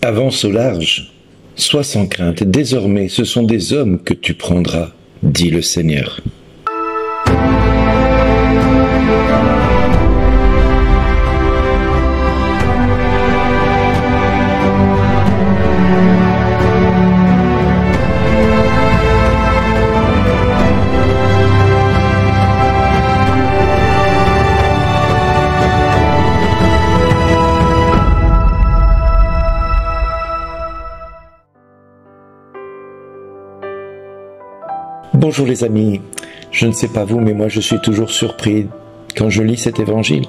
Avance au large, sois sans crainte, désormais ce sont des hommes que tu prendras, dit le Seigneur. Bonjour les amis, je ne sais pas vous, mais moi je suis toujours surpris quand je lis cet évangile,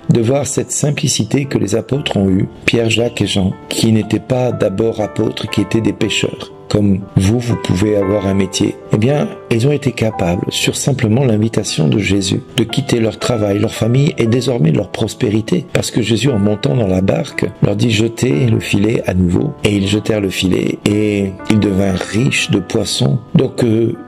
de voir cette simplicité que les apôtres ont eue, Pierre, Jacques et Jean, qui n'étaient pas d'abord apôtres, qui étaient des pécheurs. Comme vous pouvez avoir un métier. Eh bien, ils ont été capables, sur simplement l'invitation de Jésus, de quitter leur travail, leur famille et désormais leur prospérité. Parce que Jésus, en montant dans la barque, leur dit jetez le filet à nouveau. Et ils jetèrent le filet et ils devinrent riches de poissons. Donc,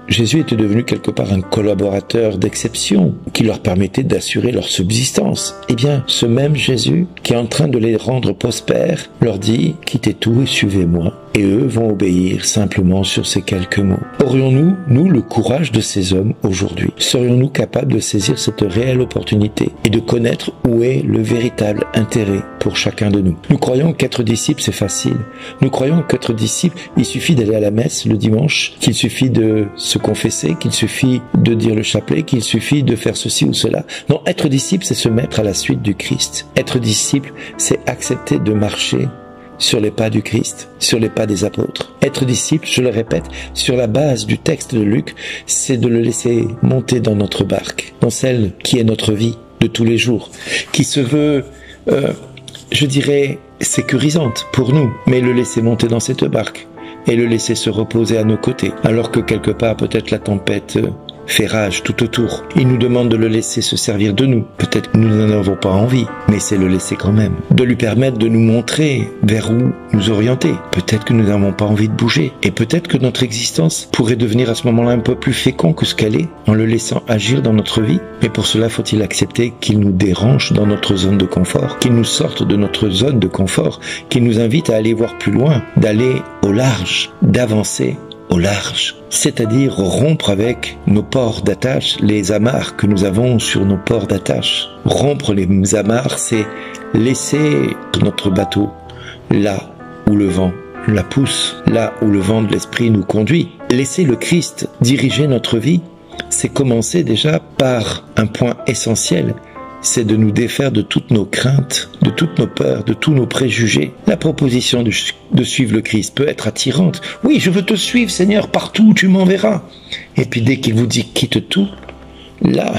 Jésus était devenu quelque part un collaborateur d'exception qui leur permettait d'assurer leur subsistance. Eh bien, ce même Jésus, qui est en train de les rendre prospères, leur dit quittez tout et suivez-moi. Et eux vont obéir simplement sur ces quelques mots. Aurions-nous, nous, le courage de ces hommes aujourd'hui? Serions-nous capables de saisir cette réelle opportunité et de connaître où est le véritable intérêt pour chacun de nous? Nous croyons qu'être disciple, c'est facile. Nous croyons qu'être disciple, il suffit d'aller à la messe le dimanche, qu'il suffit de se confesser, qu'il suffit de dire le chapelet, qu'il suffit de faire ceci ou cela. Non, être disciple, c'est se mettre à la suite du Christ. Être disciple, c'est accepter de marcher sur les pas du Christ, sur les pas des apôtres. Être disciple, je le répète, sur la base du texte de Luc, c'est de le laisser monter dans notre barque, dans celle qui est notre vie de tous les jours, qui se veut, je dirais, sécurisante pour nous, mais le laisser monter dans cette barque et le laisser se reposer à nos côtés, alors que quelque part peut-être la tempête fait rage tout autour. Il nous demande de le laisser se servir de nous. Peut-être que nous n'en avons pas envie, mais c'est le laisser quand même. De lui permettre de nous montrer vers où nous orienter. Peut-être que nous n'avons pas envie de bouger. Et peut-être que notre existence pourrait devenir à ce moment-là un peu plus fécond que ce qu'elle est, en le laissant agir dans notre vie. Mais pour cela, faut-il accepter qu'il nous dérange dans notre zone de confort, qu'il nous sorte de notre zone de confort, qu'il nous invite à aller voir plus loin, d'aller au large, d'avancer au large, c'est-à-dire rompre avec nos ports d'attache, les amarres que nous avons sur nos ports d'attache. Rompre les amarres, c'est laisser notre bateau là où le vent la pousse, là où le vent de l'esprit nous conduit. Laisser le Christ diriger notre vie, c'est commencer déjà par un point essentiel, c'est de nous défaire de toutes nos craintes, de toutes nos peurs, de tous nos préjugés. La proposition de suivre le Christ peut être attirante. Oui, je veux te suivre, Seigneur, partout où tu m'enverras. Et puis dès qu'il vous dit quitte tout, là,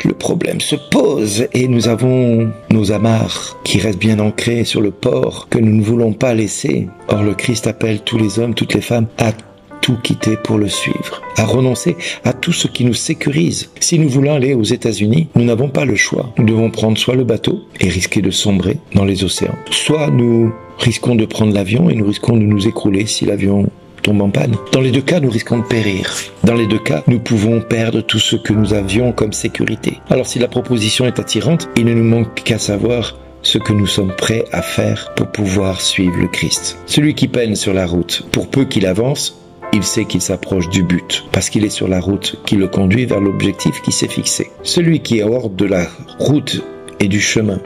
le problème se pose et nous avons nos amarres qui restent bien ancrées sur le port que nous ne voulons pas laisser. Or, le Christ appelle tous les hommes, toutes les femmes à tout quitter pour le suivre, à renoncer à tout ce qui nous sécurise. Si nous voulons aller aux États-Unis, nous n'avons pas le choix. Nous devons prendre soit le bateau et risquer de sombrer dans les océans, soit nous risquons de prendre l'avion et nous risquons de nous écrouler si l'avion tombe en panne. Dans les deux cas, nous risquons de périr. Dans les deux cas, nous pouvons perdre tout ce que nous avions comme sécurité. Alors si la proposition est attirante, il ne nous manque qu'à savoir ce que nous sommes prêts à faire pour pouvoir suivre le Christ. Celui qui peine sur la route, pour peu qu'il avance, il sait qu'il s'approche du but, parce qu'il est sur la route qui le conduit vers l'objectif qui s'est fixé. Celui qui est hors de la route et du chemin,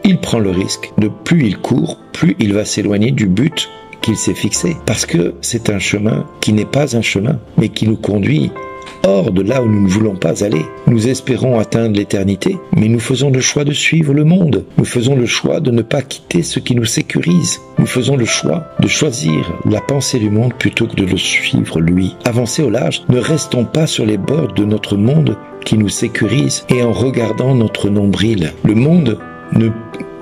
il prend le risque de plus il court, plus il va s'éloigner du but qu'il s'est fixé, parce que c'est un chemin qui n'est pas un chemin, mais qui nous conduit hors de là où nous ne voulons pas aller. Nous espérons atteindre l'éternité, mais nous faisons le choix de suivre le monde. Nous faisons le choix de ne pas quitter ce qui nous sécurise. Nous faisons le choix de choisir la pensée du monde plutôt que de le suivre lui. Avancer au large, ne restons pas sur les bords de notre monde qui nous sécurise et en regardant notre nombril. Le monde ne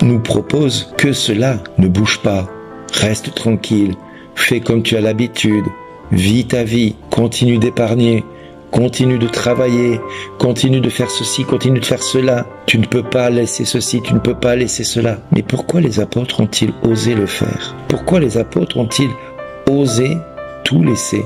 nous propose que cela. Ne bouge pas, reste tranquille, fais comme tu as l'habitude, vis ta vie, continue d'épargner, continue de travailler, continue de faire ceci, continue de faire cela. Tu ne peux pas laisser ceci, tu ne peux pas laisser cela. Mais pourquoi les apôtres ont-ils osé le faire? Pourquoi les apôtres ont-ils osé tout laisser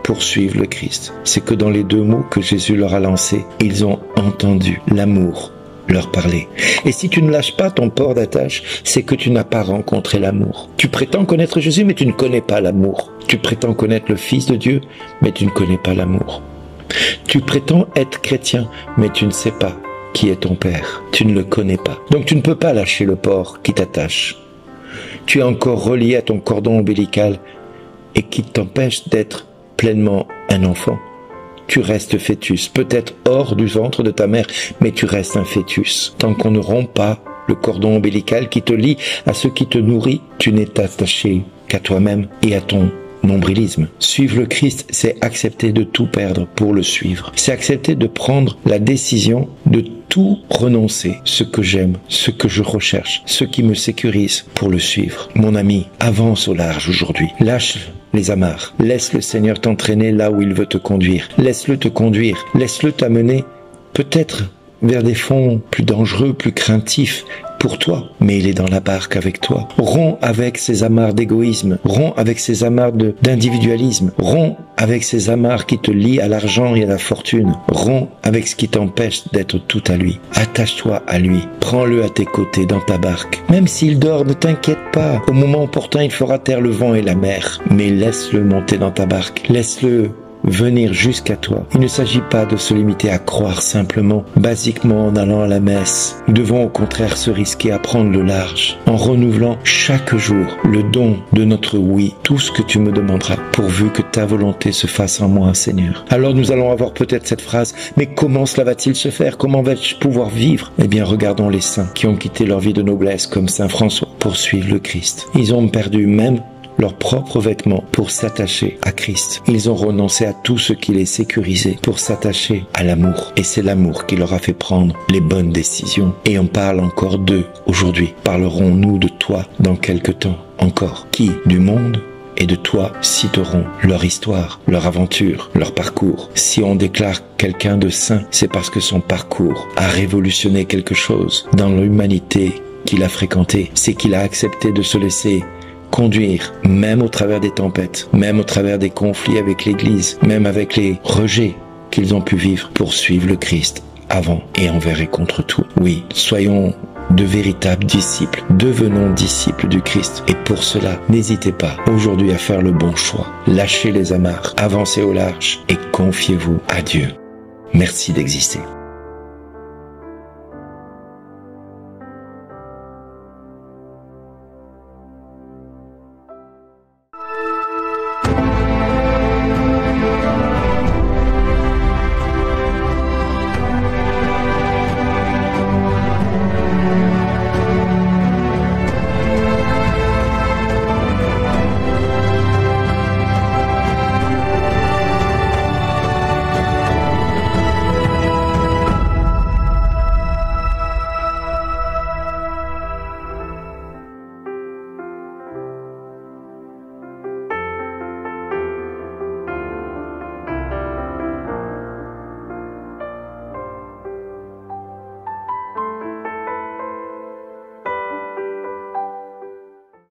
pour suivre le Christ? C'est que dans les deux mots que Jésus leur a lancés, ils ont entendu l'amour leur parler. Et si tu ne lâches pas ton port d'attache, c'est que tu n'as pas rencontré l'amour. Tu prétends connaître Jésus, mais tu ne connais pas l'amour. Tu prétends connaître le Fils de Dieu, mais tu ne connais pas l'amour. Tu prétends être chrétien, mais tu ne sais pas qui est ton Père. Tu ne le connais pas. Donc tu ne peux pas lâcher le port qui t'attache. Tu es encore relié à ton cordon ombilical et qui t'empêche d'être pleinement un enfant. Tu restes fœtus, peut-être hors du ventre de ta mère, mais tu restes un fœtus. Tant qu'on ne rompt pas le cordon ombilical qui te lie à ce qui te nourrit, tu n'es attaché qu'à toi-même et à ton nombrilisme. Suivre le Christ, c'est accepter de tout perdre pour le suivre. C'est accepter de prendre la décision de tout renoncer, ce que j'aime, ce que je recherche, ce qui me sécurise pour le suivre. Mon ami, avance au large aujourd'hui. Lâche les amarres. Laisse le Seigneur t'entraîner là où il veut te conduire. Laisse-le te conduire. Laisse-le t'amener peut-être vers des fonds plus dangereux, plus craintifs pour toi, mais il est dans la barque avec toi. Romps avec ces amarres d'égoïsme, romps avec ces amarres d'individualisme, romps avec ces amarres qui te lient à l'argent et à la fortune, romps avec ce qui t'empêche d'être tout à lui. Attache-toi à lui, prends-le à tes côtés dans ta barque. Même s'il dort, ne t'inquiète pas, au moment opportun il fera taire le vent et la mer, mais laisse-le monter dans ta barque, laisse-le venir jusqu'à toi. Il ne s'agit pas de se limiter à croire simplement, basiquement en allant à la messe. Nous devons au contraire se risquer à prendre le large, en renouvelant chaque jour le don de notre oui, tout ce que tu me demanderas, pourvu que ta volonté se fasse en moi, Seigneur. Alors nous allons avoir peut-être cette phrase, mais comment cela va-t-il se faire? Comment vais-je pouvoir vivre? Eh bien, regardons les saints qui ont quitté leur vie de noblesse, comme Saint François, pour suivre le Christ. Ils ont perdu même leurs propres vêtements pour s'attacher à Christ. Ils ont renoncé à tout ce qui les sécurisait pour s'attacher à l'amour. Et c'est l'amour qui leur a fait prendre les bonnes décisions. Et on parle encore d'eux aujourd'hui. Parlerons-nous de toi dans quelque temps encore? Qui du monde et de toi citeront leur histoire, leur aventure, leur parcours. Si on déclare quelqu'un de saint, c'est parce que son parcours a révolutionné quelque chose dans l'humanité qu'il a fréquentée. C'est qu'il a accepté de se laisser conduire, même au travers des tempêtes, même au travers des conflits avec l'Église, même avec les rejets qu'ils ont pu vivre pour suivre le Christ avant et envers et contre tout. Oui, soyons de véritables disciples, devenons disciples du Christ. Et pour cela, n'hésitez pas aujourd'hui à faire le bon choix. Lâchez les amarres, avancez au large et confiez-vous à Dieu. Merci d'exister.